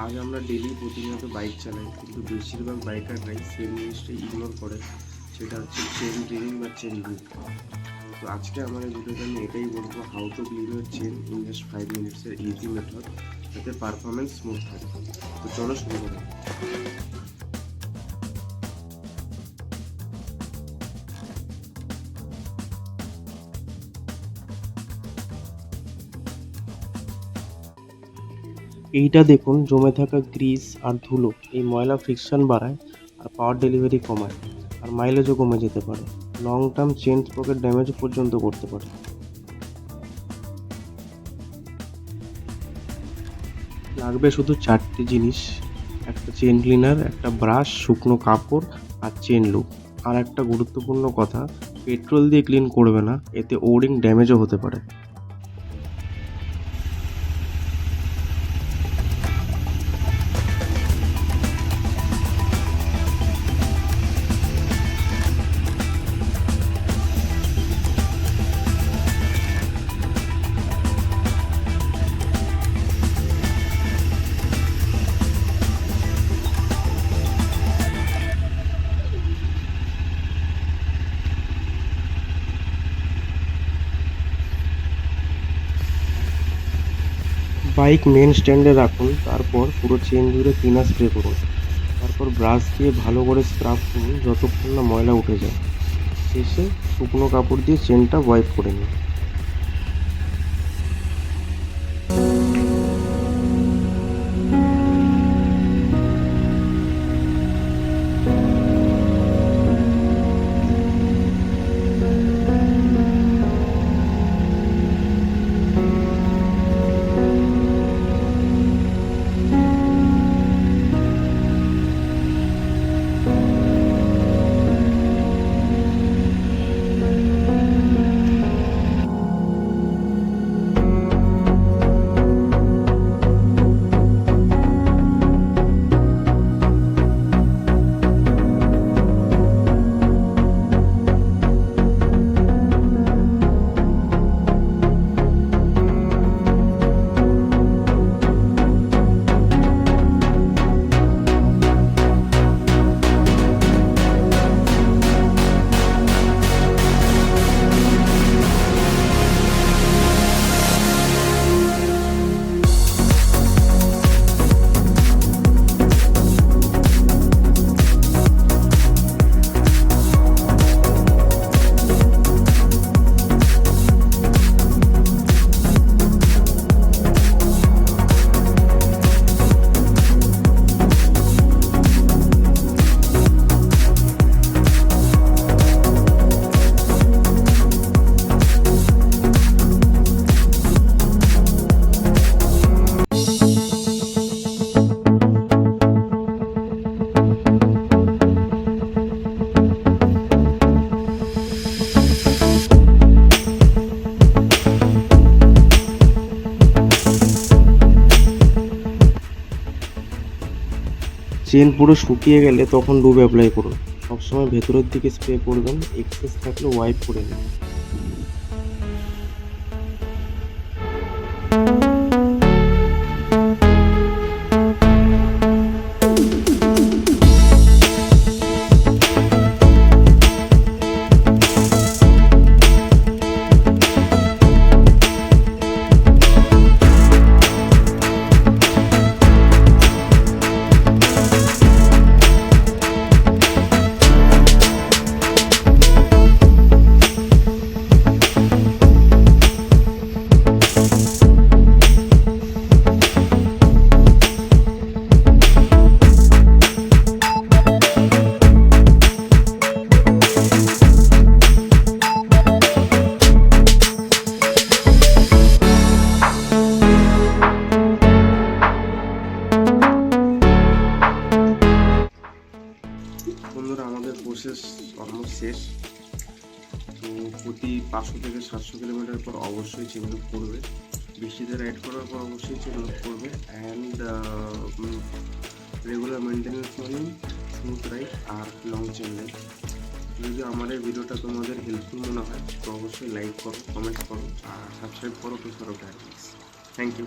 আজ আমরা ডেলি প্রতিনিয়ত বাইক চালাই, কিন্তু বেশিরভাগ বাইকাররাই সেম জিনিসটাই ইগনোর করে, সেটা হচ্ছে চেন ক্লিনিং বা চেন লুপ। তো আজকে আমার এই ভিডিওতে আমি এটাই বলবো, how to clean your chain in just 5 মিনিটসের ইজি মেথড, যাতে পারফরমেন্স স্মুথ থাকে। তো চলো শুরু করি। এইটা দেখুন, জমে থাকা গ্রিস আর ধুলো এই ময়লা ফ্রিকশন বাড়ায় আর পাওয়ার ডেলিভারি কমায়, আর মাইলেজও কমে যেতে পারে। Long term chain sprocket damage পর্যন্ত করতে পারে। লাগবে শুধু 4টে জিনিস: একটা চেন ক্লিনার, একটা ব্রাশ, শুকনো কাপড় আর চেন লুপ। আর একটা গুরুত্বপূর্ণ কথা, পেট্রোল দিয়ে ক্লিন করবে না, এতে ওরিং ড্যামেজও হতে পারে। বাইক মেন স্ট্যান্ডে রাখুন, তারপর পুরো চেন জুড়ে ক্লিনার স্প্রে করুন। তারপর ব্রাশ দিয়ে ভালো করে স্ক্রাব করুন যতক্ষণ না ময়লা উঠে যায়। শেষে শুকনো কাপড় দিয়ে চেনটা ওয়াইপ করে নিন। চেন পুরো শুকিয়ে গেলে তখন লুব অ্যাপ্লাই করুন। সবসময় ভেতরের দিকে স্প্রে করবেন, এক্সেস থাকলে ওয়াইপ করে নিন। বন্ধুরা, আমাদের প্রসেস অলমোস্ট শেষ। তো প্রতি 500 থেকে 700 কিলোমিটার পর অবশ্যই চেন লুপ করবে। বৃষ্টিতে রাইড করার পর অবশ্যই চেন লুপ করবে। অ্যান্ড রেগুলার মেনটেন্যান্স মানে স্মুথ রাইড আর লং চেন লাইফ। যদি আমার এই ভিডিওটা তোমাদের হেল্পফুল মনে হয় তো অবশ্যই লাইক করো, কমেন্ট করো আর সাবস্ক্রাইব করো টু সরো গাইডলাইন্স। Thank you.